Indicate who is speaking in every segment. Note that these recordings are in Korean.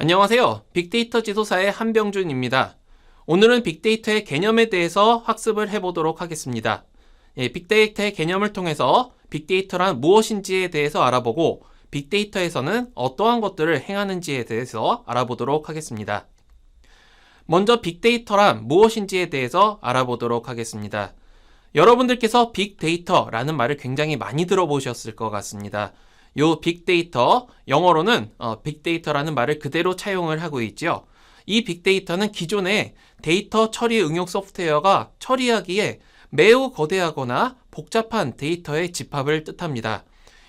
Speaker 1: 안녕하세요. 빅데이터 지도사의 한병준입니다. 오늘은 빅데이터의 개념에 대해서 학습을 해보도록 하겠습니다. 빅데이터의 개념을 통해서 빅데이터란 무엇인지에 대해서 알아보고 빅데이터에서는 어떠한 것들을 행하는지에 대해서 알아보도록 하겠습니다. 먼저 빅데이터란 무엇인지에 대해서 알아보도록 하겠습니다. 여러분들께서 빅데이터라는 말을 굉장히 많이 들어보셨을 것 같습니다. 요 빅데이터, 영어로는 빅데이터라는 말을 그대로 차용을 하고 있죠. 이 빅데이터는 기존의 데이터 처리 응용 소프트웨어가 처리하기에 매우 거대하거나 복잡한 데이터의 집합을 뜻합니다.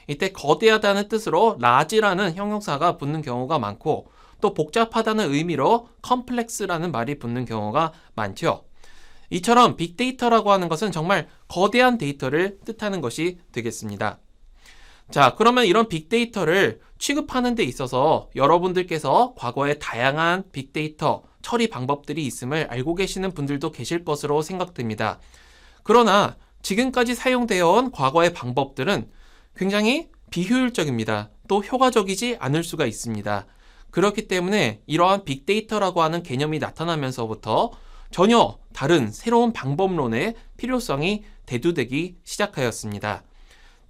Speaker 1: 이때 거대하다는 뜻으로 large라는 형용사가 붙는 경우가 많고, 또 복잡하다는 의미로 complex라는 말이 붙는 경우가 많죠. 이처럼 빅데이터라고 하는 것은 정말 거대한 데이터를 뜻하는 것이 되겠습니다. 자, 그러면 이런 빅데이터를 취급하는 데 있어서 여러분들께서 과거에 다양한 빅데이터 처리 방법들이 있음을 알고 계시는 분들도 계실 것으로 생각됩니다. 그러나 지금까지 사용되어 온 과거의 방법들은 굉장히 비효율적입니다. 또 효과적이지 않을 수가 있습니다. 그렇기 때문에 이러한 빅데이터라고 하는 개념이 나타나면서부터 전혀 다른 새로운 방법론의 필요성이 대두되기 시작하였습니다.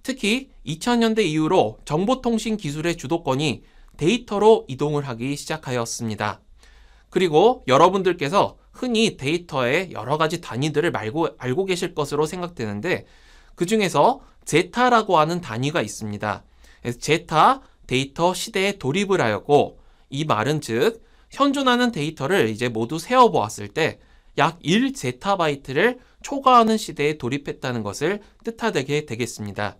Speaker 1: 특히 2000년대 이후로 정보통신 기술의 주도권이 데이터로 이동을 하기 시작하였습니다. 그리고 여러분들께서 흔히 데이터의 여러 가지 단위들을 알고 계실 것으로 생각되는데, 그 중에서 제타라고 하는 단위가 있습니다. 그래서 제타, 데이터 시대에 돌입을 하였고, 이 말은 즉 현존하는 데이터를 이제 모두 세어보았을 때 약 1제타바이트를 초과하는 시대에 돌입했다는 것을 뜻하게 되겠습니다.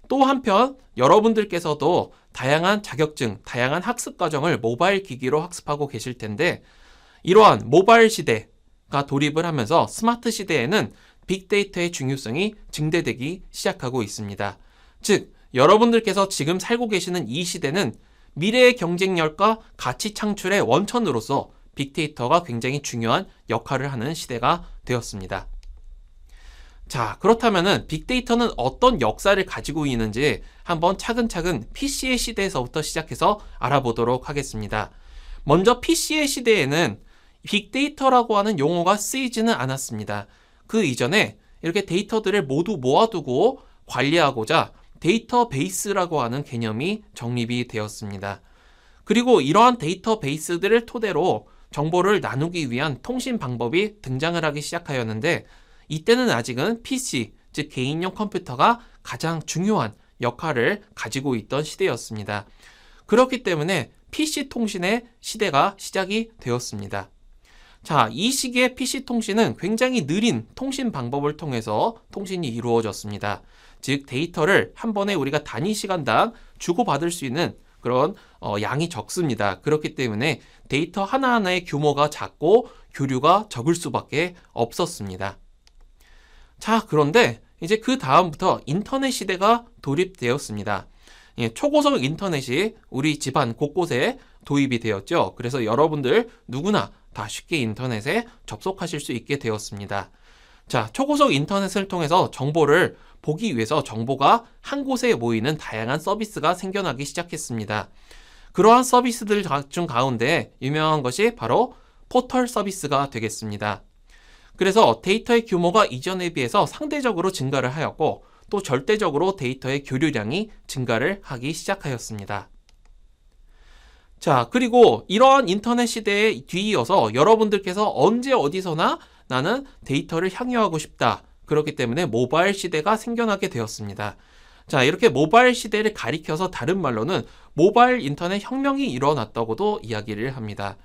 Speaker 1: 또 한편 여러분들께서도 다양한 자격증, 다양한 학습 과정을 모바일 기기로 학습하고 계실 텐데, 이러한 모바일 시대가 돌입을 하면서 스마트 시대에는 빅데이터의 중요성이 증대되기 시작하고 있습니다. 즉, 여러분들께서 지금 살고 계시는 이 시대는 미래의 경쟁력과 가치 창출의 원천으로서 빅데이터가 굉장히 중요한 역할을 하는 시대가 되었습니다. 자, 그렇다면은 빅데이터는 어떤 역사를 가지고 있는지 한번 차근차근 PC의 시대에서부터 시작해서 알아보도록 하겠습니다. 먼저 PC의 시대에는 빅데이터라고 하는 용어가 쓰이지는 않았습니다. 그 이전에 이렇게 데이터들을 모두 모아두고 관리하고자 데이터베이스라고 하는 개념이 정립이 되었습니다. 그리고 이러한 데이터베이스들을 토대로 정보를 나누기 위한 통신 방법이 등장을 하기 시작하였는데, 이때는 아직은 PC, 즉 개인용 컴퓨터가 가장 중요한 역할을 가지고 있던 시대였습니다. 그렇기 때문에 PC 통신의 시대가 시작이 되었습니다. 자, 이 시기의 PC 통신은 굉장히 느린 통신 방법을 통해서 통신이 이루어졌습니다. 즉 데이터를 한 번에 우리가 단위 시간당 주고받을 수 있는 그런 양이 적습니다. 그렇기 때문에 데이터 하나하나의 규모가 작고 교류가 적을 수밖에 없었습니다. 자, 그런데 이제 그 다음부터 인터넷 시대가 도입되었습니다. 초고속 인터넷이 우리 집안 곳곳에 도입이 되었죠. 그래서 여러분들 누구나 다 쉽게 인터넷에 접속하실 수 있게 되었습니다. 자, 초고속 인터넷을 통해서 정보를 보기 위해서 정보가 한 곳에 모이는 다양한 서비스가 생겨나기 시작했습니다. 그러한 서비스들 중 가운데 유명한 것이 바로 포털 서비스가 되겠습니다. 그래서 데이터의 규모가 이전에 비해서 상대적으로 증가를 하였고, 또 절대적으로 데이터의 교류량이 증가를 하기 시작하였습니다. 자, 그리고 이러한 인터넷 시대에 뒤이어서 여러분들께서 언제 어디서나 나는 데이터를 향유하고 싶다. 그렇기 때문에 모바일 시대가 생겨나게 되었습니다. 자, 이렇게 모바일 시대를 가리켜서 다른 말로는 모바일 인터넷 혁명이 일어났다고도 이야기를 합니다.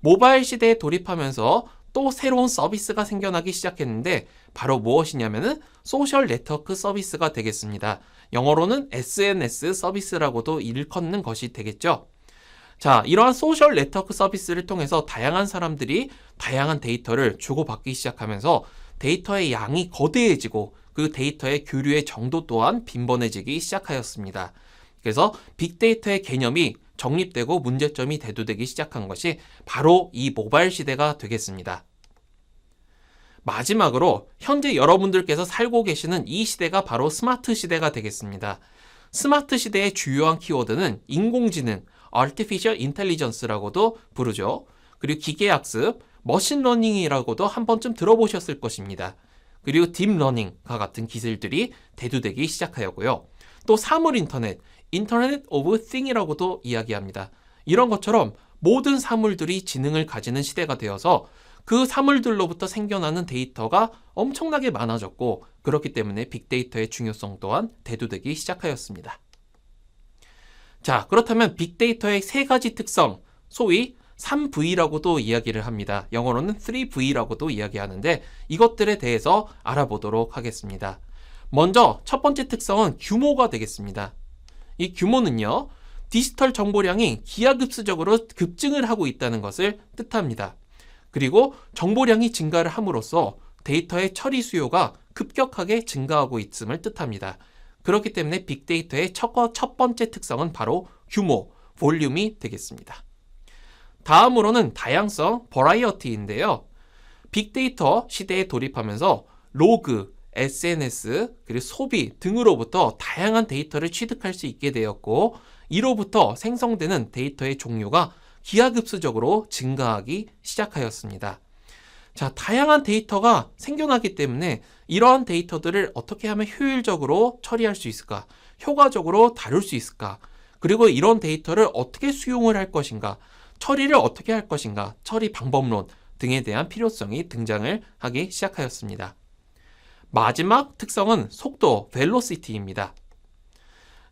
Speaker 1: 모바일 시대에 돌입하면서 또 새로운 서비스가 생겨나기 시작했는데, 바로 무엇이냐면은 소셜 네트워크 서비스가 되겠습니다. 영어로는 SNS 서비스라고도 일컫는 것이 되겠죠. 자, 이러한 소셜 네트워크 서비스를 통해서 다양한 사람들이 다양한 데이터를 주고받기 시작하면서 데이터의 양이 거대해지고 그 데이터의 교류의 정도 또한 빈번해지기 시작하였습니다. 그래서 빅데이터의 개념이 정립되고 문제점이 대두되기 시작한 것이 바로 이 모바일 시대가 되겠습니다. 마지막으로 현재 여러분들께서 살고 계시는 이 시대가 바로 스마트 시대가 되겠습니다. 스마트 시대의 주요한 키워드는 인공지능, Artificial Intelligence라고도 부르죠. 그리고 기계학습, 머신러닝이라고도 한 번쯤 들어보셨을 것입니다. 그리고 딥러닝과 같은 기술들이 대두되기 시작하였고요. 또 사물 인터넷, 인터넷 오브 띵이라고도 이야기합니다. 이런 것처럼 모든 사물들이 지능을 가지는 시대가 되어서 그 사물들로부터 생겨나는 데이터가 엄청나게 많아졌고, 그렇기 때문에 빅데이터의 중요성 또한 대두되기 시작하였습니다. 자, 그렇다면 빅데이터의 세 가지 특성, 소위 3V라고도 이야기를 합니다. 영어로는 3V라고도 이야기하는데 이것들에 대해서 알아보도록 하겠습니다. 먼저 첫 번째 특성은 규모가 되겠습니다. 이 규모는요, 디지털 정보량이 기하급수적으로 급증을 하고 있다는 것을 뜻합니다. 그리고 정보량이 증가를 함으로써 데이터의 처리 수요가 급격하게 증가하고 있음을 뜻합니다. 그렇기 때문에 빅데이터의 첫 번째 특성은 바로 규모, 볼륨이 되겠습니다. 다음으로는 다양성, 버라이어티인데요. 빅데이터 시대에 돌입하면서 로그, SNS, 그리고 소비 등으로부터 다양한 데이터를 취득할 수 있게 되었고, 이로부터 생성되는 데이터의 종류가 기하급수적으로 증가하기 시작하였습니다. 자, 다양한 데이터가 생겨나기 때문에 이러한 데이터들을 어떻게 하면 효율적으로 처리할 수 있을까? 효과적으로 다룰 수 있을까? 그리고 이런 데이터를 어떻게 수용을 할 것인가? 처리를 어떻게 할 것인가? 처리 방법론 등에 대한 필요성이 등장을 하기 시작하였습니다. 마지막 특성은 속도, velocity입니다.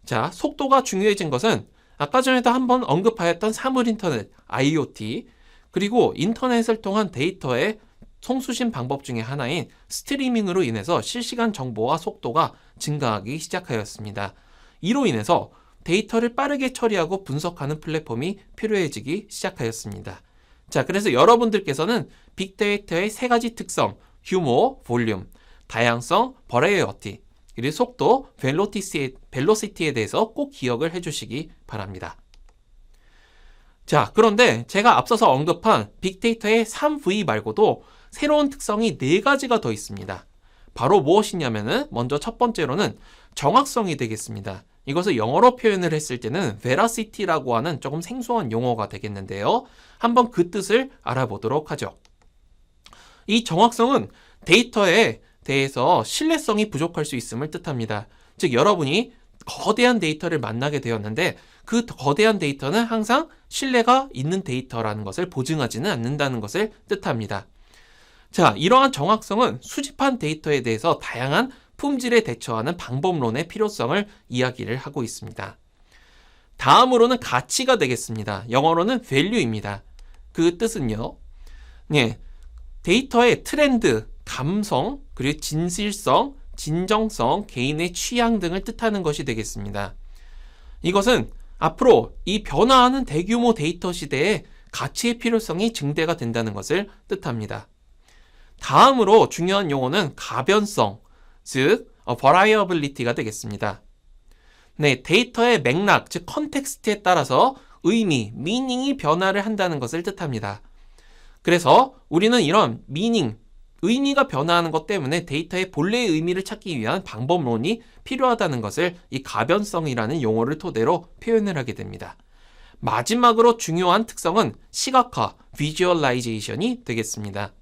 Speaker 1: 자, 속도가 중요해진 것은 아까 전에도 한번 언급하였던 사물 인터넷, IoT, 그리고 인터넷을 통한 데이터의 송수신 방법 중에 하나인 스트리밍으로 인해서 실시간 정보와 속도가 증가하기 시작하였습니다. 이로 인해서 데이터를 빠르게 처리하고 분석하는 플랫폼이 필요해지기 시작하였습니다. 자, 그래서 여러분들께서는 빅데이터의 세 가지 특성, 규모, 볼륨, 다양성, 버라이어티, 그리고 속도, 벨로시티에 대해서 꼭 기억을 해주시기 바랍니다. 자, 그런데 제가 앞서서 언급한 빅데이터의 3V 말고도 새로운 특성이 4가지가 더 있습니다. 바로 무엇이냐면은 먼저 첫 번째로는 정확성이 되겠습니다. 이것을 영어로 표현을 했을 때는 veracity라고 하는 조금 생소한 용어가 되겠는데요. 한번 그 뜻을 알아보도록 하죠. 이 정확성은 데이터에 대해서 신뢰성이 부족할 수 있음을 뜻합니다. 즉, 여러분이 거대한 데이터를 만나게 되었는데 그 거대한 데이터는 항상 신뢰가 있는 데이터라는 것을 보증하지는 않는다는 것을 뜻합니다. 자, 이러한 정확성은 수집한 데이터에 대해서 다양한 품질에 대처하는 방법론의 필요성을 이야기를 하고 있습니다. 다음으로는 가치가 되겠습니다. 영어로는 value입니다. 그 뜻은요, 데이터의 트렌드, 감성, 그리고 진실성, 진정성, 개인의 취향 등을 뜻하는 것이 되겠습니다. 이것은 앞으로 이 변화하는 대규모 데이터 시대에 가치의 필요성이 증대가 된다는 것을 뜻합니다. 다음으로 중요한 용어는 가변성, 즉 variability가 되겠습니다. 네, 데이터의 맥락, 즉 컨텍스트에 따라서 의미, meaning이 변화를 한다는 것을 뜻합니다. 그래서 우리는 이런 meaning, 의미가 변화하는 것 때문에 데이터의 본래의 의미를 찾기 위한 방법론이 필요하다는 것을 이 가변성이라는 용어를 토대로 표현을 하게 됩니다. 마지막으로 중요한 특성은 시각화, visualization이 되겠습니다.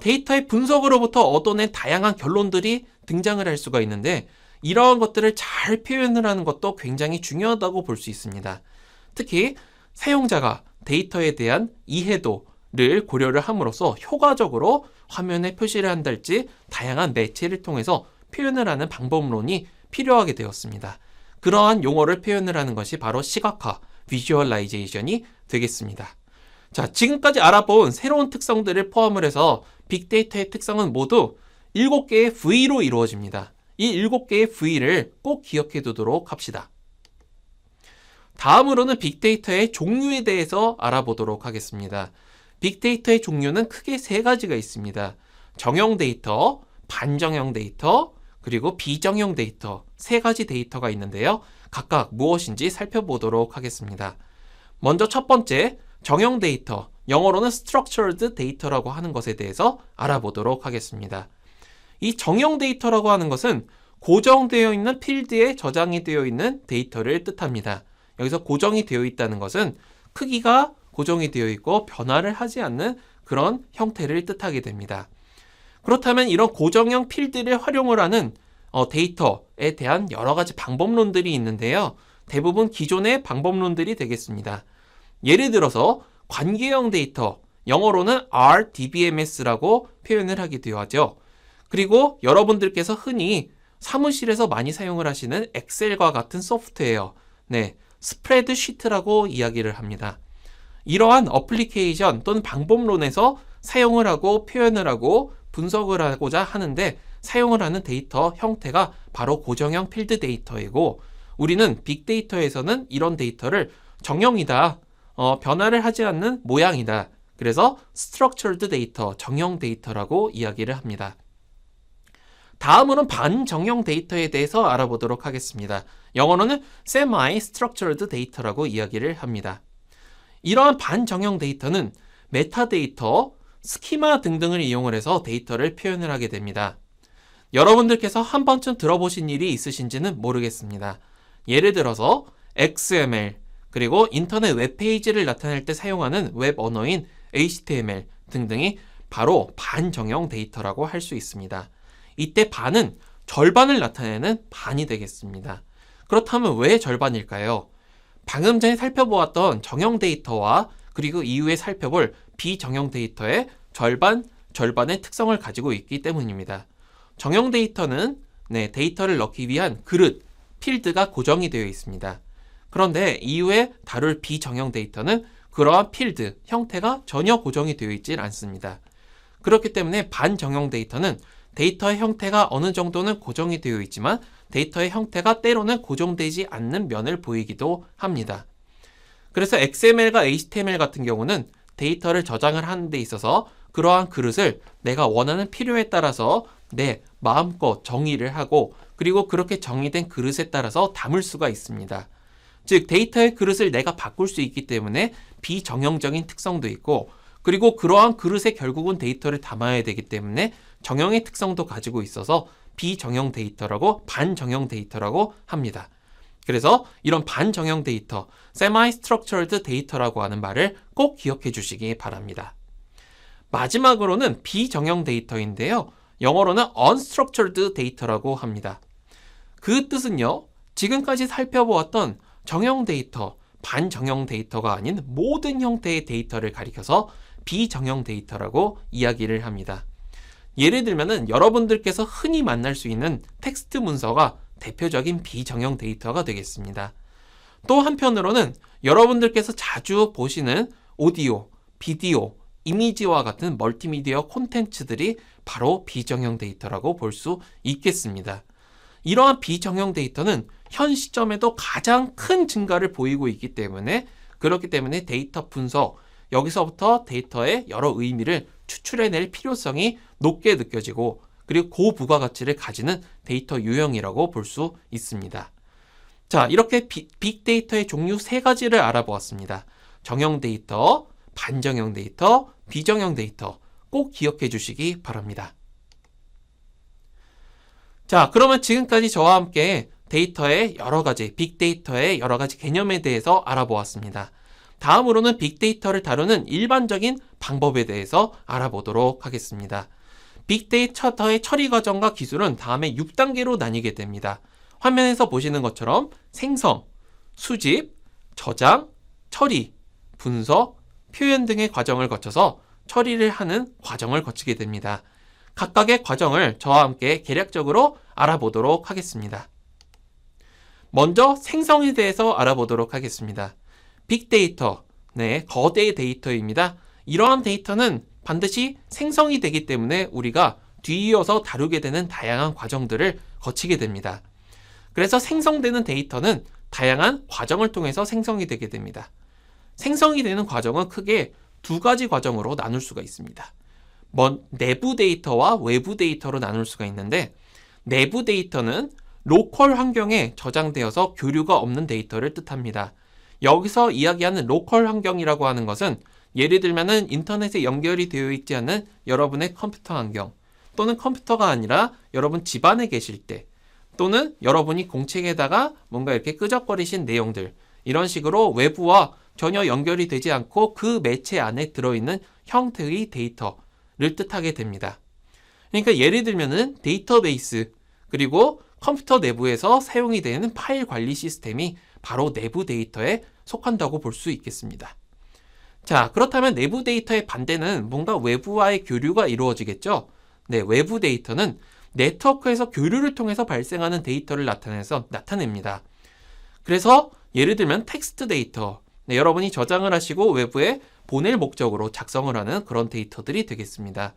Speaker 1: 데이터의 분석으로부터 얻어낸 다양한 결론들이 등장을 할 수가 있는데 이러한 것들을 잘 표현을 하는 것도 굉장히 중요하다고 볼 수 있습니다. 특히 사용자가 데이터에 대한 이해도를 고려를 함으로써 효과적으로 화면에 표시를 한달지 다양한 매체를 통해서 표현을 하는 방법론이 필요하게 되었습니다. 그러한 용어를 표현을 하는 것이 바로 시각화, visualization이 되겠습니다. 자, 지금까지 알아본 새로운 특성들을 포함을 해서 빅데이터의 특성은 모두 7개의 V로 이루어집니다. 이 7개의 V를 꼭 기억해 두도록 합시다. 다음으로는 빅데이터의 종류에 대해서 알아보도록 하겠습니다. 빅데이터의 종류는 크게 3가지가 있습니다. 정형 데이터, 반정형 데이터, 그리고 비정형 데이터 3가지 데이터가 있는데요. 각각 무엇인지 살펴보도록 하겠습니다. 먼저 첫 번째, 정형 데이터, 영어로는 structured data라고 하는 것에 대해서 알아보도록 하겠습니다. 이 정형 데이터라고 하는 것은 고정되어 있는 필드에 저장이 되어 있는 데이터를 뜻합니다. 여기서 고정이 되어 있다는 것은 크기가 고정이 되어 있고 변화를 하지 않는 그런 형태를 뜻하게 됩니다. 그렇다면 이런 고정형 필드를 활용을 하는 데이터에 대한 여러 가지 방법론들이 있는데요. 대부분 기존의 방법론들이 되겠습니다. 예를 들어서 관계형 데이터, 영어로는 RDBMS라고 표현을 하기도 하죠. 그리고 여러분들께서 흔히 사무실에서 많이 사용을 하시는 엑셀과 같은 소프트웨어, 스프레드시트라고 이야기를 합니다. 이러한 어플리케이션 또는 방법론에서 사용을 하고 표현을 하고 분석을 하고자 하는데 사용을 하는 데이터 형태가 바로 고정형 필드 데이터이고, 우리는 빅데이터에서는 이런 데이터를 정형이다, 변화를 하지 않는 모양이다. 그래서 structured 데이터, 정형 데이터라고 이야기를 합니다. 다음으로는 반정형 데이터에 대해서 알아보도록 하겠습니다. 영어로는 semi-structured 데이터라고 이야기를 합니다. 이러한 반정형 데이터는 메타데이터, 스키마 등등을 이용을 해서 데이터를 표현을 하게 됩니다. 여러분들께서 한 번쯤 들어보신 일이 있으신지는 모르겠습니다. 예를 들어서 XML, 그리고 인터넷 웹페이지를 나타낼 때 사용하는 웹 언어인 HTML 등등이 바로 반정형 데이터라고 할 수 있습니다. 이때 반은 절반을 나타내는 반이 되겠습니다. 그렇다면 왜 절반일까요? 방금 전에 살펴보았던 정형 데이터와 그리고 이후에 살펴볼 비정형 데이터의 절반의 특성을 가지고 있기 때문입니다. 정형 데이터는 데이터를 넣기 위한 그릇, 필드가 고정이 되어 있습니다. 그런데 이후에 다룰 비정형 데이터는 그러한 필드, 형태가 전혀 고정이 되어 있지 않습니다. 그렇기 때문에 반정형 데이터는 데이터의 형태가 어느 정도는 고정이 되어 있지만 데이터의 형태가 때로는 고정되지 않는 면을 보이기도 합니다. 그래서 XML과 HTML 같은 경우는 데이터를 저장을 하는 데 있어서 그러한 그릇을 내가 원하는 필요에 따라서 내 마음껏 정의를 하고, 그리고 그렇게 정의된 그릇에 따라서 담을 수가 있습니다. 즉 데이터의 그릇을 내가 바꿀 수 있기 때문에 비정형적인 특성도 있고, 그리고 그러한 그릇에 결국은 데이터를 담아야 되기 때문에 정형의 특성도 가지고 있어서 비정형 데이터라고, 반정형 데이터라고 합니다. 그래서 이런 반정형 데이터, semi-structured 데이터라고 하는 말을 꼭 기억해 주시기 바랍니다. 마지막으로는 비정형 데이터인데요. 영어로는 unstructured 데이터라고 합니다. 그 뜻은요, 지금까지 살펴보았던 정형 데이터, 반정형 데이터가 아닌 모든 형태의 데이터를 가리켜서 비정형 데이터라고 이야기를 합니다. 예를 들면은 여러분들께서 흔히 만날 수 있는 텍스트 문서가 대표적인 비정형 데이터가 되겠습니다. 또 한편으로는 여러분들께서 자주 보시는 오디오, 비디오, 이미지와 같은 멀티미디어 콘텐츠들이 바로 비정형 데이터라고 볼 수 있겠습니다. 이러한 비정형 데이터는 현 시점에도 가장 큰 증가를 보이고 있기 때문에, 그렇기 때문에 데이터 분석, 여기서부터 데이터의 여러 의미를 추출해낼 필요성이 높게 느껴지고, 그리고 고부가가치를 가지는 데이터 유형이라고 볼 수 있습니다. 자, 이렇게 빅데이터의 종류 3가지를 알아보았습니다. 정형 데이터, 반정형 데이터, 비정형 데이터 꼭 기억해 주시기 바랍니다. 자, 그러면 지금까지 저와 함께 데이터의 여러 가지, 빅데이터의 여러 가지 개념에 대해서 알아보았습니다. 다음으로는 빅데이터를 다루는 일반적인 방법에 대해서 알아보도록 하겠습니다. 빅데이터의 처리 과정과 기술은 다음에 6단계로 나뉘게 됩니다. 화면에서 보시는 것처럼 생성, 수집, 저장, 처리, 분석, 표현 등의 과정을 거쳐서 처리를 하는 과정을 거치게 됩니다. 각각의 과정을 저와 함께 개략적으로 알아보도록 하겠습니다. 먼저 생성에 대해서 알아보도록 하겠습니다. 빅데이터, 거대 데이터입니다. 이러한 데이터는 반드시 생성이 되기 때문에 우리가 뒤이어서 다루게 되는 다양한 과정들을 거치게 됩니다. 그래서 생성되는 데이터는 다양한 과정을 통해서 생성이 되게 됩니다. 생성이 되는 과정은 크게 2가지 과정으로 나눌 수가 있습니다. 내부 데이터와 외부 데이터로 나눌 수가 있는데, 내부 데이터는 로컬 환경에 저장되어서 교류가 없는 데이터를 뜻합니다. 여기서 이야기하는 로컬 환경이라고 하는 것은 예를 들면은 인터넷에 연결이 되어 있지 않은 여러분의 컴퓨터 환경, 또는 컴퓨터가 아니라 여러분 집안에 계실 때, 또는 여러분이 공책에다가 뭔가 이렇게 끄적거리신 내용들, 이런 식으로 외부와 전혀 연결이 되지 않고 그 매체 안에 들어있는 형태의 데이터를 뜻하게 됩니다. 그러니까 예를 들면은 데이터베이스 그리고 컴퓨터 내부에서 사용이 되는 파일 관리 시스템이 바로 내부 데이터에 속한다고 볼 수 있겠습니다. 자, 그렇다면 내부 데이터의 반대는 뭔가 외부와의 교류가 이루어지겠죠? 네, 외부 데이터는 네트워크에서 교류를 통해서 발생하는 데이터를 나타냅니다. 그래서 예를 들면 텍스트 데이터, 네, 여러분이 저장을 하시고 외부에 보낼 목적으로 작성을 하는 그런 데이터들이 되겠습니다.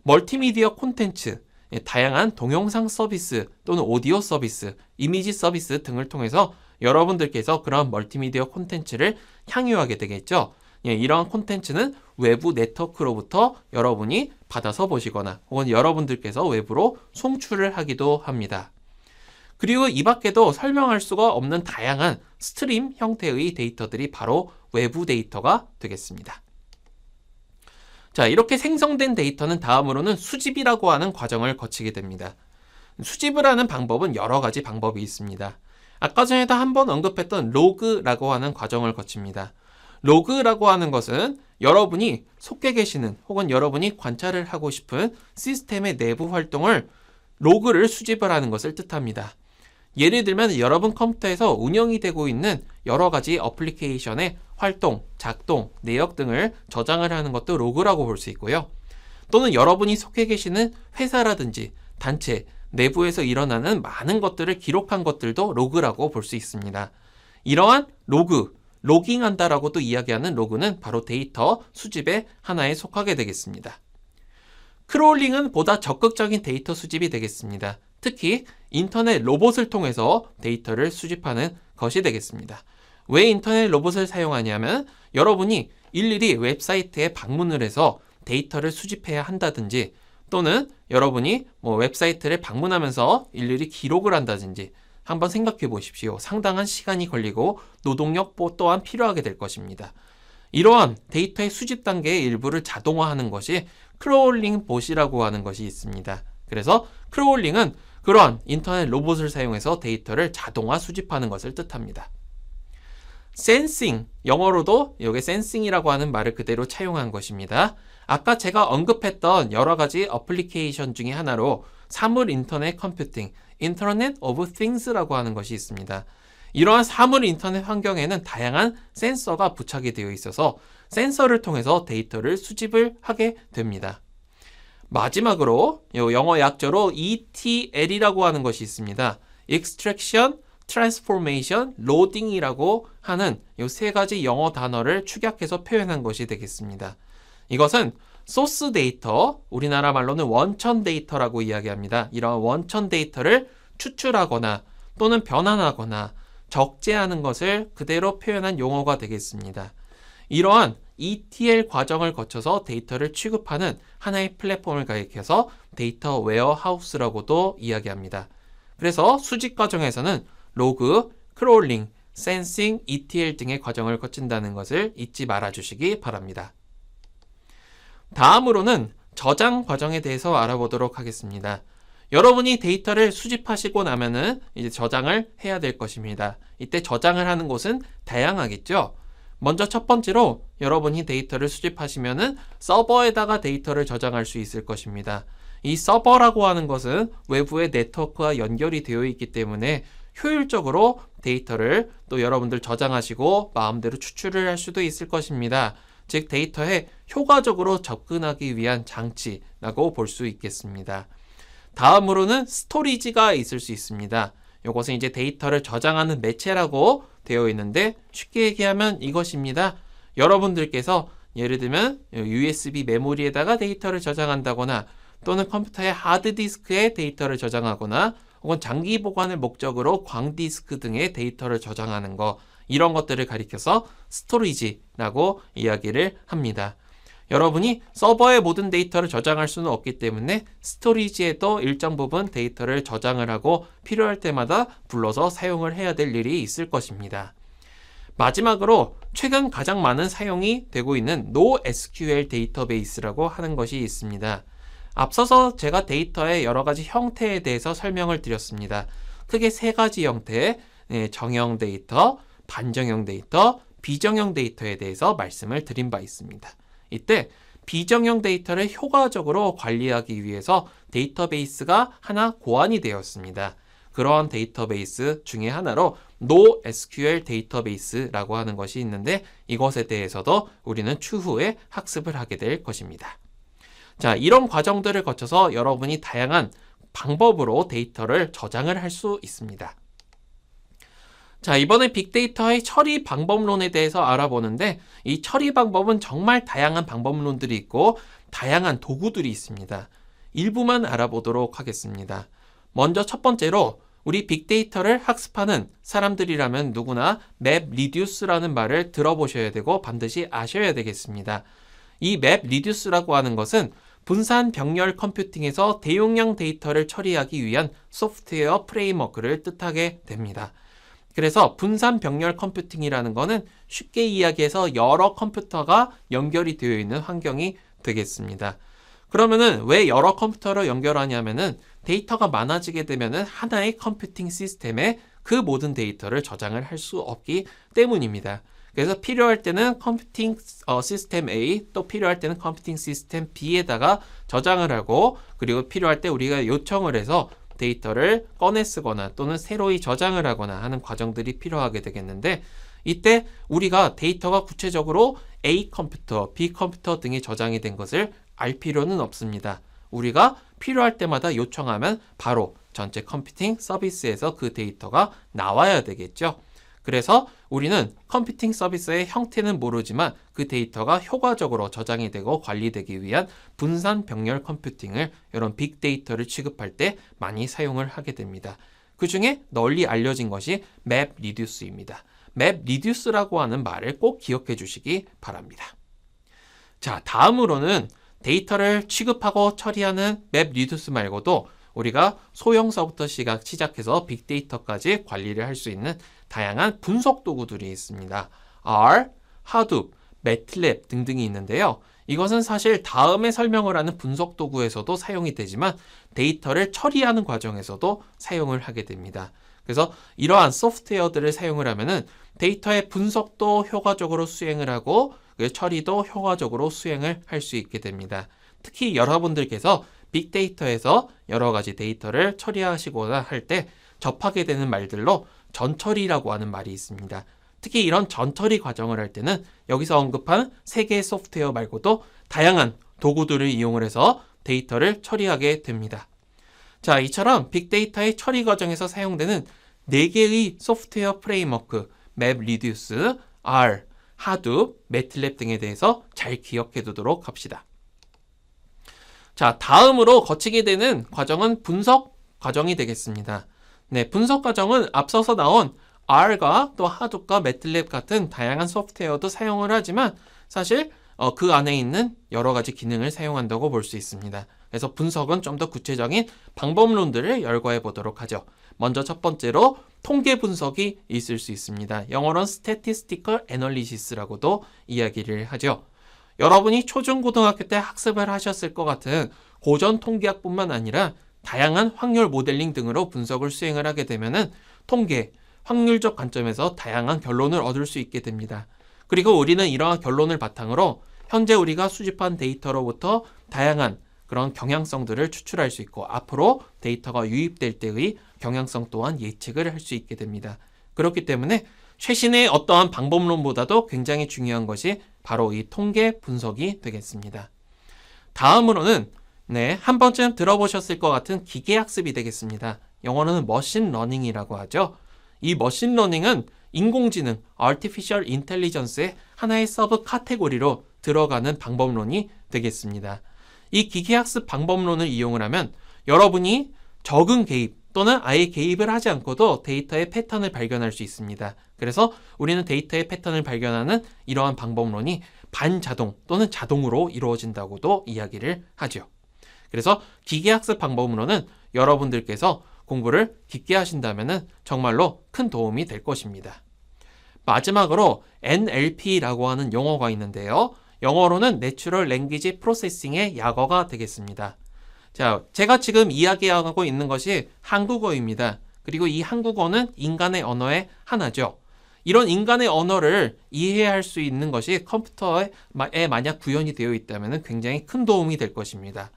Speaker 1: 멀티미디어 콘텐츠, 다양한 동영상 서비스 또는 오디오 서비스, 이미지 서비스 등을 통해서 여러분들께서 그런 멀티미디어 콘텐츠를 향유하게 되겠죠. 이러한 콘텐츠는 외부 네트워크로부터 여러분이 받아서 보시거나 혹은 여러분들께서 외부로 송출을 하기도 합니다. 그리고 이 밖에도 설명할 수가 없는 다양한 스트림 형태의 데이터들이 바로 외부 데이터가 되겠습니다. 자, 이렇게 생성된 데이터는 다음으로는 수집이라고 하는 과정을 거치게 됩니다. 수집을 하는 방법은 여러 가지 방법이 있습니다. 아까 전에도 한번 언급했던 로그라고 하는 과정을 거칩니다. 로그라고 하는 것은 여러분이 속해 계시는 혹은 여러분이 관찰을 하고 싶은 시스템의 내부 활동을 로그를 수집을 하는 것을 뜻합니다. 예를 들면 여러분 컴퓨터에서 운영이 되고 있는 여러 가지 어플리케이션의 활동, 작동, 내역 등을 저장을 하는 것도 로그라고 볼 수 있고요. 또는 여러분이 속해 계시는 회사라든지 단체, 내부에서 일어나는 많은 것들을 기록한 것들도 로그라고 볼 수 있습니다. 이러한 로그, 로깅한다라고도 이야기하는 로그는 바로 데이터 수집의 하나에 속하게 되겠습니다. 크롤링은 보다 적극적인 데이터 수집이 되겠습니다. 특히 인터넷 로봇을 통해서 데이터를 수집하는 것이 되겠습니다. 왜 인터넷 로봇을 사용하냐면 여러분이 일일이 웹사이트에 방문을 해서 데이터를 수집해야 한다든지 또는 여러분이 웹사이트를 방문하면서 일일이 기록을 한다든지 한번 생각해 보십시오. 상당한 시간이 걸리고 노동력 또한 필요하게 될 것입니다. 이러한 데이터의 수집 단계의 일부를 자동화하는 것이 크롤링 봇이라고 하는 것이 있습니다. 그래서 크롤링은 그러한 인터넷 로봇을 사용해서 데이터를 자동화 수집하는 것을 뜻합니다. 센싱, 영어로도 여기 센싱이라고 하는 말을 그대로 차용한 것입니다. 아까 제가 언급했던 여러 가지 어플리케이션 중에 하나로 사물 인터넷 컴퓨팅, 인터넷 오브 띵스라고 하는 것이 있습니다. 이러한 사물 인터넷 환경에는 다양한 센서가 부착이 되어 있어서 센서를 통해서 데이터를 수집을 하게 됩니다. 마지막으로 영어 약자로 ETL이라고 하는 것이 있습니다. Extraction, Transformation, Loading이라고 하는 이 세 가지 영어 단어를 축약해서 표현한 것이 되겠습니다. 이것은 소스 데이터, 우리나라 말로는 원천 데이터라고 이야기합니다. 이러한 원천 데이터를 추출하거나 또는 변환하거나 적재하는 것을 그대로 표현한 용어가 되겠습니다. 이러한 ETL 과정을 거쳐서 데이터를 취급하는 하나의 플랫폼을 가리켜서 데이터 웨어하우스라고도 이야기합니다. 그래서 수집 과정에서는 로그, 크롤링, 센싱, ETL 등의 과정을 거친다는 것을 잊지 말아 주시기 바랍니다. 다음으로는 저장 과정에 대해서 알아보도록 하겠습니다. 여러분이 데이터를 수집하시고 나면은 이제 저장을 해야 될 것입니다. 이때 저장을 하는 곳은 다양하겠죠. 먼저 첫 번째로 여러분이 데이터를 수집하시면은 서버에다가 데이터를 저장할 수 있을 것입니다. 이 서버라고 하는 것은 외부의 네트워크와 연결이 되어 있기 때문에 효율적으로 데이터를 또 여러분들 저장하시고 마음대로 추출을 할 수도 있을 것입니다. 즉 데이터에 효과적으로 접근하기 위한 장치라고 볼 수 있겠습니다. 다음으로는 스토리지가 있을 수 있습니다. 이것은 이제 데이터를 저장하는 매체라고 되어 있는데 쉽게 얘기하면 이것입니다. 여러분들께서 예를 들면 USB 메모리에다가 데이터를 저장한다거나 또는 컴퓨터의 하드디스크에 데이터를 저장하거나 혹은 장기 보관을 목적으로 광디스크 등의 데이터를 저장하는 것, 이런 것들을 가리켜서 스토리지라고 이야기를 합니다. 여러분이 서버에 모든 데이터를 저장할 수는 없기 때문에 스토리지에도 일정 부분 데이터를 저장을 하고 필요할 때마다 불러서 사용을 해야 될 일이 있을 것입니다. 마지막으로 최근 가장 많은 사용이 되고 있는 NoSQL 데이터베이스라고 하는 것이 있습니다. 앞서서 제가 데이터의 여러 가지 형태에 대해서 설명을 드렸습니다. 크게 세 가지 형태, 정형 데이터, 반정형 데이터, 비정형 데이터에 대해서 말씀을 드린 바 있습니다. 이때 비정형 데이터를 효과적으로 관리하기 위해서 데이터베이스가 하나 고안이 되었습니다. 그러한 데이터베이스 중에 하나로 NoSQL 데이터베이스라고 하는 것이 있는데 이것에 대해서도 우리는 추후에 학습을 하게 될 것입니다. 자, 이런 과정들을 거쳐서 여러분이 다양한 방법으로 데이터를 저장을 할 수 있습니다. 자, 이번에 빅데이터의 처리 방법론에 대해서 알아보는데 이 처리 방법은 정말 다양한 방법론들이 있고 다양한 도구들이 있습니다. 일부만 알아보도록 하겠습니다. 먼저 첫 번째로 우리 빅데이터를 학습하는 사람들이라면 누구나 맵리듀스라는 말을 들어보셔야 되고 반드시 아셔야 되겠습니다. 이 맵리듀스라고 하는 것은 분산 병렬 컴퓨팅에서 대용량 데이터를 처리하기 위한 소프트웨어 프레임워크를 뜻하게 됩니다. 그래서 분산 병렬 컴퓨팅이라는 것은 쉽게 이야기해서 여러 컴퓨터가 연결이 되어 있는 환경이 되겠습니다. 그러면은 왜 여러 컴퓨터를 연결하냐면은 데이터가 많아지게 되면은 하나의 컴퓨팅 시스템에 그 모든 데이터를 저장을 할 수 없기 때문입니다. 그래서 필요할 때는 컴퓨팅 시스템 A, 또 필요할 때는 컴퓨팅 시스템 B에다가 저장을 하고, 그리고 필요할 때 우리가 요청을 해서 데이터를 꺼내 쓰거나 또는 새로이 저장을 하거나 하는 과정들이 필요하게 되겠는데, 이때 우리가 데이터가 구체적으로 A 컴퓨터, B 컴퓨터 등에 저장이 된 것을 알 필요는 없습니다. 우리가 필요할 때마다 요청하면 바로 전체 컴퓨팅 서비스에서 그 데이터가 나와야 되겠죠. 그래서 우리는 컴퓨팅 서비스의 형태는 모르지만 그 데이터가 효과적으로 저장이 되고 관리되기 위한 분산 병렬 컴퓨팅을, 이런 빅데이터를 취급할 때 많이 사용을 하게 됩니다. 그 중에 널리 알려진 것이 맵리듀스입니다. 맵리듀스라고 하는 말을 꼭 기억해 주시기 바랍니다. 자, 다음으로는 데이터를 취급하고 처리하는 맵리듀스 말고도 우리가 소형서부터 시작해서 빅데이터까지 관리를 할 수 있는 다양한 분석 도구들이 있습니다. R, 하둡, 매틀랩 등등이 있는데요. 이것은 사실 다음에 설명을 하는 분석 도구에서도 사용이 되지만 데이터를 처리하는 과정에서도 사용을 하게 됩니다. 그래서 이러한 소프트웨어들을 사용을 하면은 데이터의 분석도 효과적으로 수행을 하고 그 처리도 효과적으로 수행을 할 수 있게 됩니다. 특히 여러분들께서 빅데이터에서 여러 가지 데이터를 처리하시거나 할 때 접하게 되는 말들로 전처리라고 하는 말이 있습니다. 특히 이런 전처리 과정을 할 때는 여기서 언급한 3개의 소프트웨어 말고도 다양한 도구들을 이용을 해서 데이터를 처리하게 됩니다. 자, 이처럼 빅데이터의 처리 과정에서 사용되는 4개의 소프트웨어 프레임워크, 맵리듀스, R, 하둡, 매틀랩 등에 대해서 잘 기억해 두도록 합시다. 자, 다음으로 거치게 되는 과정은 분석 과정이 되겠습니다. 네, 분석 과정은 앞서서 나온 R과 또 하둡과 매틀랩 같은 다양한 소프트웨어도 사용을 하지만 사실 그 안에 있는 여러 가지 기능을 사용한다고 볼 수 있습니다. 그래서 분석은 좀 더 구체적인 방법론들을 열거해 보도록 하죠. 먼저 첫 번째로 통계 분석이 있을 수 있습니다. 영어로는 Statistical Analysis라고도 이야기를 하죠. 여러분이 초중고등학교 때 학습을 하셨을 것 같은 고전 통계학뿐만 아니라 다양한 확률 모델링 등으로 분석을 수행을 하게 되면은 통계, 확률적 관점에서 다양한 결론을 얻을 수 있게 됩니다. 그리고 우리는 이러한 결론을 바탕으로 현재 우리가 수집한 데이터로부터 다양한 그런 경향성들을 추출할 수 있고 앞으로 데이터가 유입될 때의 경향성 또한 예측을 할 수 있게 됩니다. 그렇기 때문에 최신의 어떠한 방법론보다도 굉장히 중요한 것이 바로 이 통계 분석이 되겠습니다. 다음으로는 한 번쯤 들어보셨을 것 같은 기계학습이 되겠습니다. 영어로는 머신러닝이라고 하죠. 이 머신러닝은 인공지능, Artificial Intelligence의 하나의 서브 카테고리로 들어가는 방법론이 되겠습니다. 이 기계학습 방법론을 이용을 하면 여러분이 적은 개입 또는 아예 개입을 하지 않고도 데이터의 패턴을 발견할 수 있습니다. 그래서 우리는 데이터의 패턴을 발견하는 이러한 방법론이 반자동 또는 자동으로 이루어진다고도 이야기를 하죠. 그래서 기계학습 방법론은 여러분들께서 공부를 깊게 하신다면 정말로 큰 도움이 될 것입니다. 마지막으로 NLP라고 하는 용어가 있는데요. 영어로는 Natural Language Processing의 약어가 되겠습니다. 자, 제가 지금 이야기하고 있는 것이 한국어입니다. 그리고 이 한국어는 인간의 언어의 하나죠. 이런 인간의 언어를 이해할 수 있는 것이 컴퓨터에 만약 구현이 되어 있다면 굉장히 큰 도움이 될 것입니다.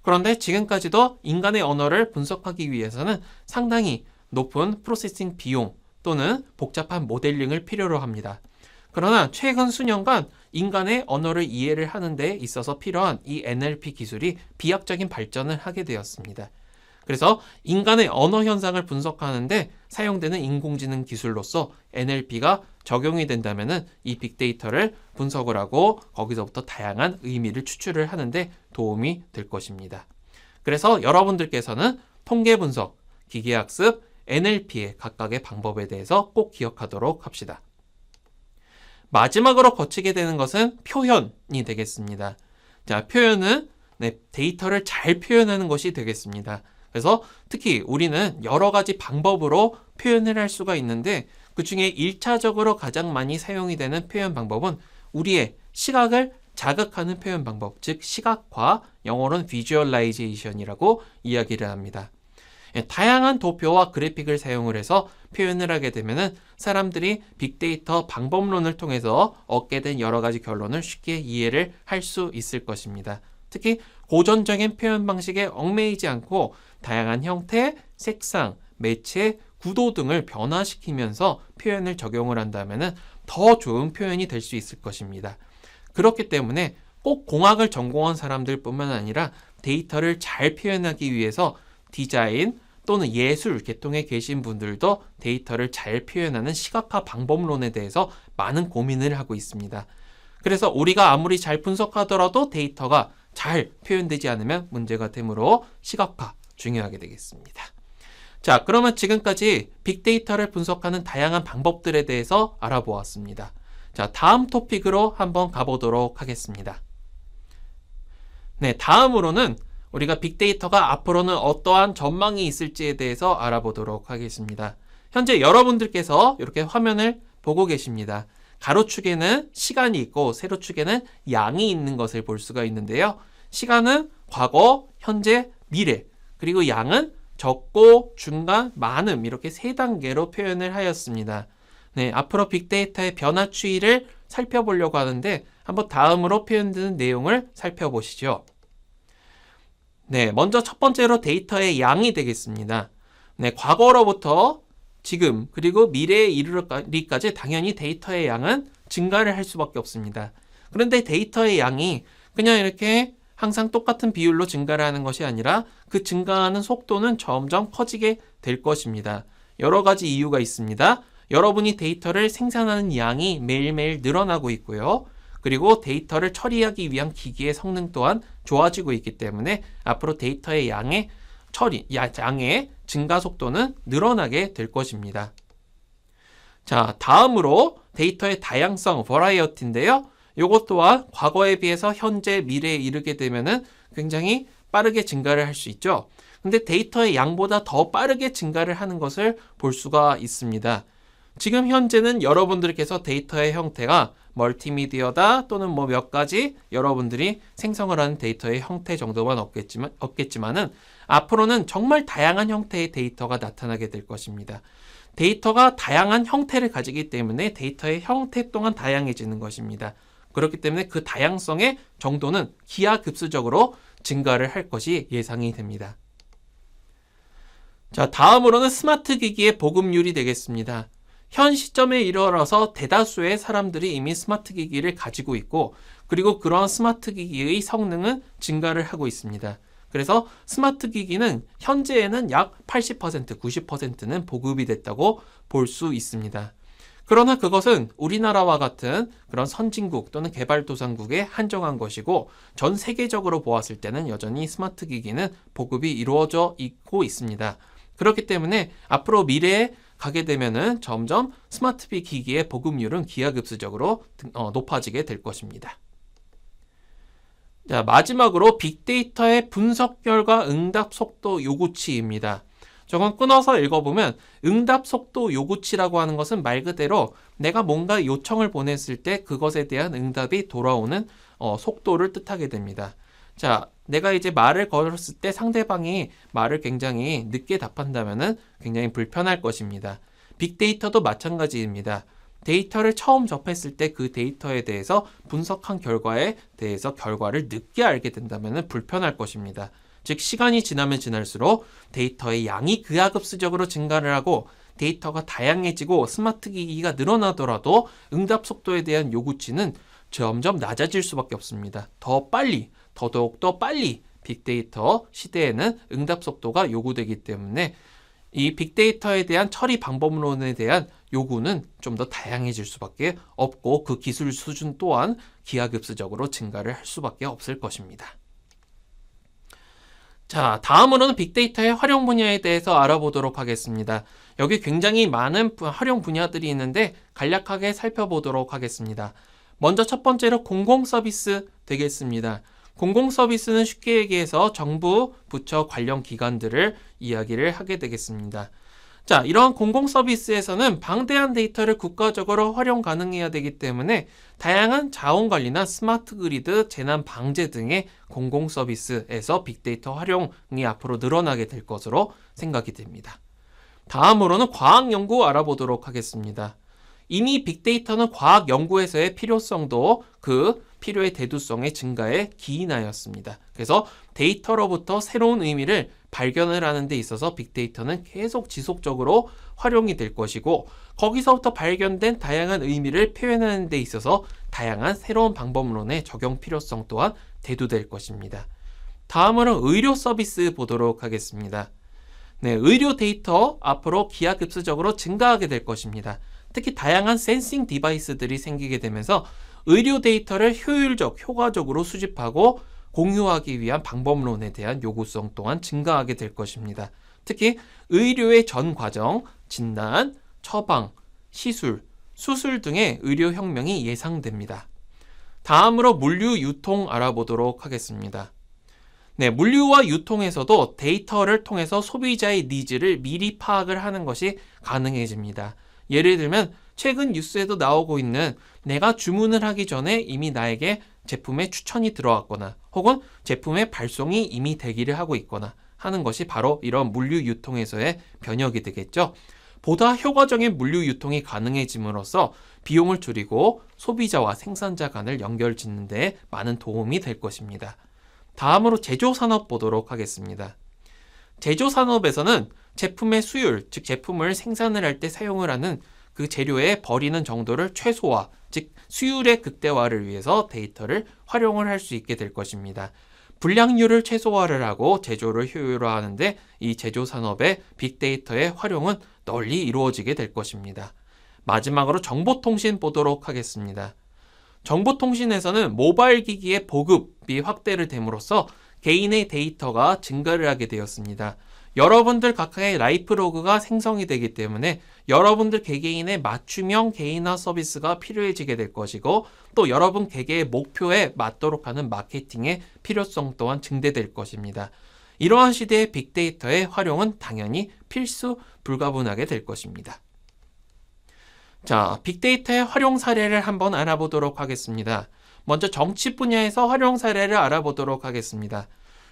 Speaker 1: 그런데 지금까지도 인간의 언어를 분석하기 위해서는 상당히 높은 프로세싱 비용 또는 복잡한 모델링을 필요로 합니다. 그러나 최근 수년간 인간의 언어를 이해를 하는 데 있어서 필요한 이 NLP 기술이 비약적인 발전을 하게 되었습니다. 그래서 인간의 언어 현상을 분석하는데 사용되는 인공지능 기술로서 NLP가 적용이 된다면 이 빅데이터를 분석을 하고 거기서부터 다양한 의미를 추출을 하는데 도움이 될 것입니다. 그래서 여러분들께서는 통계 분석, 기계학습, NLP의 각각의 방법에 대해서 꼭 기억하도록 합시다. 마지막으로 거치게 되는 것은 표현이 되겠습니다. 자, 표현은 데이터를 잘 표현하는 것이 되겠습니다. 그래서 특히 우리는 여러 가지 방법으로 표현을 할 수가 있는데 그 중에 1차적으로 가장 많이 사용이 되는 표현 방법은 우리의 시각을 자극하는 표현 방법, 즉 시각화, 영어로는 visualization이라고 이야기를 합니다. 다양한 도표와 그래픽을 사용을 해서 표현을 하게 되면 사람들이 빅데이터 방법론을 통해서 얻게 된 여러 가지 결론을 쉽게 이해를 할 수 있을 것입니다. 특히 고전적인 표현 방식에 얽매이지 않고 다양한 형태, 색상, 매체, 구도 등을 변화시키면서 표현을 적용을 한다면 더 좋은 표현이 될 수 있을 것입니다. 그렇기 때문에 꼭 공학을 전공한 사람들 뿐만 아니라 데이터를 잘 표현하기 위해서 디자인 또는 예술 계통에 계신 분들도 데이터를 잘 표현하는 시각화 방법론에 대해서 많은 고민을 하고 있습니다. 그래서 우리가 아무리 잘 분석하더라도 데이터가 잘 표현되지 않으면 문제가 되므로 시각화 중요하게 되겠습니다. 자, 그러면 지금까지 빅데이터를 분석하는 다양한 방법들에 대해서 알아보았습니다. 자, 다음 토픽으로 한번 가보도록 하겠습니다. 네, 다음으로는 우리가 빅데이터가 앞으로는 어떠한 전망이 있을지에 대해서 알아보도록 하겠습니다. 현재 여러분들께서 이렇게 화면을 보고 계십니다. 가로축에는 시간이 있고 세로축에는 양이 있는 것을 볼 수가 있는데요. 시간은 과거, 현재, 미래, 그리고 양은 적고, 중간, 많음 이렇게 세 단계로 표현을 하였습니다. 네, 앞으로 빅데이터의 변화 추이를 살펴보려고 하는데 한번 다음으로 표현되는 내용을 살펴보시죠. 네, 먼저 첫 번째로 데이터의 양이 되겠습니다. 네, 과거로부터 지금 그리고 미래에 이르기까지 당연히 데이터의 양은 증가를 할 수밖에 없습니다. 그런데 데이터의 양이 그냥 이렇게 항상 똑같은 비율로 증가를 하는 것이 아니라 그 증가하는 속도는 점점 커지게 될 것입니다. 여러 가지 이유가 있습니다. 여러분이 데이터를 생산하는 양이 매일매일 늘어나고 있고요. 그리고 데이터를 처리하기 위한 기기의 성능 또한 좋아지고 있기 때문에 앞으로 데이터의 양의 증가 속도는 늘어나게 될 것입니다. 자, 다음으로 데이터의 다양성, 버라이어티인데요. 이것 또한 과거에 비해서 현재, 미래에 이르게 되면은 굉장히 빠르게 증가를 할 수 있죠. 근데 데이터의 양보다 더 빠르게 증가를 하는 것을 볼 수가 있습니다. 지금 현재는 여러분들께서 데이터의 형태가 멀티미디어다 또는 뭐 몇 가지 여러분들이 생성을 하는 데이터의 형태 정도만 없겠지만은 앞으로는 정말 다양한 형태의 데이터가 나타나게 될 것입니다. 데이터가 다양한 형태를 가지기 때문에 데이터의 형태 또한 다양해지는 것입니다. 그렇기 때문에 그 다양성의 정도는 기하급수적으로 증가를 할 것이 예상이 됩니다. 자, 다음으로는 스마트 기기의 보급률이 되겠습니다. 현 시점에 이르러서 대다수의 사람들이 이미 스마트 기기를 가지고 있고 그리고 그러한 스마트 기기의 성능은 증가를 하고 있습니다. 그래서 스마트 기기는 현재에는 약 80%, 90%는 보급이 됐다고 볼 수 있습니다. 그러나 그것은 우리나라와 같은 그런 선진국 또는 개발도상국에 한정한 것이고 전 세계적으로 보았을 때는 여전히 스마트 기기는 보급이 이루어져 있고 있습니다. 그렇기 때문에 앞으로 미래에 가게 되면은 점점 스마트 기기의 보급률은 기하급수적으로 높아지게 될 것입니다. 자, 마지막으로 빅데이터의 분석 결과 응답 속도 요구치입니다. 저건 끊어서 읽어보면 응답 속도 요구치라고 하는 것은 말 그대로 내가 뭔가 요청을 보냈을 때 그것에 대한 응답이 돌아오는 속도를 뜻하게 됩니다. 자, 내가 이제 말을 걸었을 때 상대방이 말을 굉장히 늦게 답한다면은 굉장히 불편할 것입니다. 빅데이터도 마찬가지입니다. 데이터를 처음 접했을 때 그 데이터에 대해서 분석한 결과에 대해서 결과를 늦게 알게 된다면 불편할 것입니다. 즉 시간이 지나면 지날수록 데이터의 양이 기하급수적으로 증가를 하고 데이터가 다양해지고 스마트 기기가 늘어나더라도 응답 속도에 대한 요구치는 점점 낮아질 수밖에 없습니다. 더더욱 빨리 빅데이터 시대에는 응답 속도가 요구되기 때문에 이 빅데이터에 대한 처리 방법론에 대한 요구는 좀 더 다양해질 수밖에 없고 그 기술 수준 또한 기하급수적으로 증가를 할 수밖에 없을 것입니다. 자, 다음으로는 빅데이터의 활용 분야에 대해서 알아보도록 하겠습니다. 여기 굉장히 많은 활용 분야들이 있는데 간략하게 살펴보도록 하겠습니다. 먼저 첫 번째로 공공서비스 되겠습니다. 공공서비스는 쉽게 얘기해서 정부, 부처 관련 기관들을 이야기를 하게 되겠습니다. 자, 이러한 공공서비스에서는 방대한 데이터를 국가적으로 활용 가능해야 되기 때문에 다양한 자원관리나 스마트 그리드, 재난 방제 등의 공공서비스에서 빅데이터 활용이 앞으로 늘어나게 될 것으로 생각이 됩니다. 다음으로는 과학연구 알아보도록 하겠습니다. 이미 빅데이터는 과학연구에서의 필요성도 그 필요의 대두성의 증가에 기인하였습니다. 그래서 데이터로부터 새로운 의미를 발견을 하는 데 있어서 빅데이터는 계속 지속적으로 활용이 될 것이고 거기서부터 발견된 다양한 의미를 표현하는 데 있어서 다양한 새로운 방법론의 적용 필요성 또한 대두될 것입니다. 다음으로 의료 서비스 보도록 하겠습니다. 네, 의료 데이터 앞으로 기하급수적으로 증가하게 될 것입니다. 특히 다양한 센싱 디바이스들이 생기게 되면서 의료 데이터를 효과적으로 수집하고 공유하기 위한 방법론에 대한 요구성 또한 증가하게 될 것입니다. 특히 의료의 전 과정, 진단, 처방, 시술, 수술 등의 의료 혁명이 예상됩니다. 다음으로 물류 유통 알아보도록 하겠습니다. 네, 물류와 유통에서도 데이터를 통해서 소비자의 니즈를 미리 파악을 하는 것이 가능해집니다. 예를 들면 최근 뉴스에도 나오고 있는 내가 주문을 하기 전에 이미 나에게 제품의 추천이 들어왔거나 혹은 제품의 발송이 이미 대기를 하고 있거나 하는 것이 바로 이런 물류 유통에서의 변혁이 되겠죠. 보다 효과적인 물류 유통이 가능해짐으로써 비용을 줄이고 소비자와 생산자 간을 연결짓는 데 많은 도움이 될 것입니다. 다음으로 제조산업 보도록 하겠습니다. 제조산업에서는 제품의 수율, 즉 제품을 생산을 할 때 사용을 하는 그 재료에 버리는 정도를 최소화, 즉 수율의 극대화를 위해서 데이터를 활용을 할 수 있게 될 것입니다. 불량률을 최소화를 하고 제조를 효율화하는데 이 제조산업의 빅데이터의 활용은 널리 이루어지게 될 것입니다. 마지막으로 정보통신 보도록 하겠습니다. 정보통신에서는 모바일 기기의 보급이 확대를 됨으로써 개인의 데이터가 증가를 하게 되었습니다. 여러분들 각각의 라이프 로그가 생성이 되기 때문에 여러분들 개개인의 맞춤형 개인화 서비스가 필요해지게 될 것이고 또 여러분 개개의 목표에 맞도록 하는 마케팅의 필요성 또한 증대될 것입니다. 이러한 시대의 빅데이터의 활용은 당연히 필수 불가분하게 될 것입니다. 자, 빅데이터의 활용 사례를 한번 알아보도록 하겠습니다. 먼저 정치 분야에서 활용 사례를 알아보도록 하겠습니다.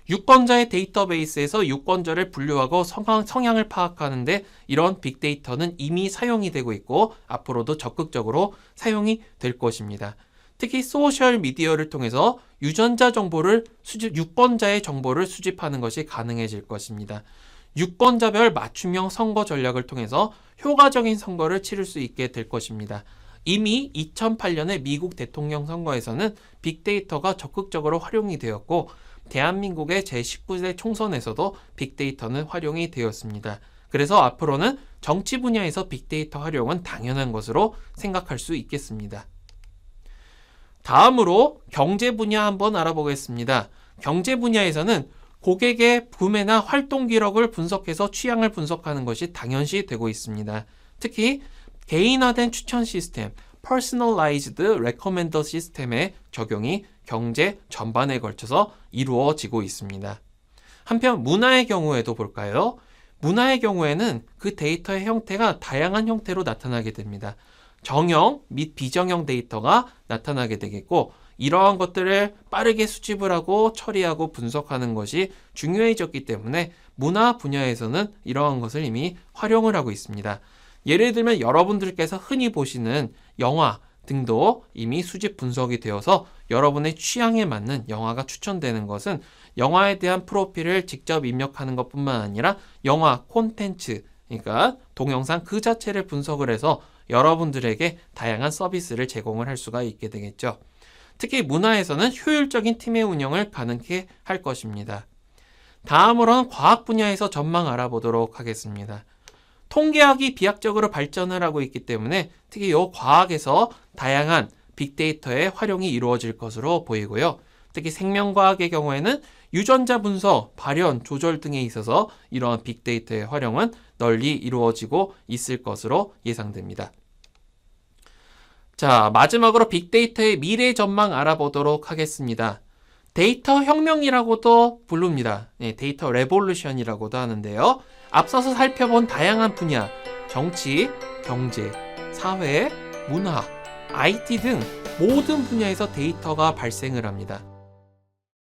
Speaker 1: 유권자의 데이터베이스에서 유권자를 분류하고 성향을 파악하는데 이런 빅데이터는 이미 사용이 되고 있고 앞으로도 적극적으로 사용이 될 것입니다. 특히 소셜미디어를 통해서 유권자의 정보를 수집하는 것이 가능해질 것입니다. 유권자별 맞춤형 선거 전략을 통해서 효과적인 선거를 치를 수 있게 될 것입니다. 이미 2008년의 미국 대통령 선거에서는 빅데이터가 적극적으로 활용이 되었고 대한민국의 제19대 총선에서도 빅데이터는 활용이 되었습니다. 그래서 앞으로는 정치 분야에서 빅데이터 활용은 당연한 것으로 생각할 수 있겠습니다. 다음으로 경제 분야 한번 알아보겠습니다. 경제 분야에서는 고객의 구매나 활동 기록을 분석해서 취향을 분석하는 것이 당연시 되고 있습니다. 특히 개인화된 추천 시스템, Personalized Recommender 시스템의 적용이 경제 전반에 걸쳐서 이루어지고 있습니다. 한편 문화의 경우에도 볼까요? 문화의 경우에는 그 데이터의 형태가 다양한 형태로 나타나게 됩니다. 정형 및 비정형 데이터가 나타나게 되겠고 이러한 것들을 빠르게 수집을 하고 처리하고 분석하는 것이 중요해졌기 때문에 문화 분야에서는 이러한 것을 이미 활용을 하고 있습니다. 예를 들면 여러분들께서 흔히 보시는 영화 등도 이미 수집 분석이 되어서 여러분의 취향에 맞는 영화가 추천되는 것은 영화에 대한 프로필을 직접 입력하는 것뿐만 아니라 영화 콘텐츠, 그러니까 동영상 그 자체를 분석을 해서 여러분들에게 다양한 서비스를 제공을 할 수가 있게 되겠죠. 특히 문화에서는 효율적인 팀의 운영을 가능하게 할 것입니다. 다음으로는 과학 분야에서 전망 알아보도록 하겠습니다. 통계학이 비약적으로 발전을 하고 있기 때문에 특히 이 과학에서 다양한 빅데이터의 활용이 이루어질 것으로 보이고요. 특히 생명과학의 경우에는 유전자 분석, 발현, 조절 등에 있어서 이러한 빅데이터의 활용은 널리 이루어지고 있을 것으로 예상됩니다. 자, 마지막으로 빅데이터의 미래 전망 알아보도록 하겠습니다. 데이터 혁명이라고도 부릅니다. 데이터 레볼루션이라고도 하는데요. 앞서서 살펴본 다양한 분야, 정치, 경제, 사회, 문화, IT 등 모든 분야에서 데이터가 발생을 합니다.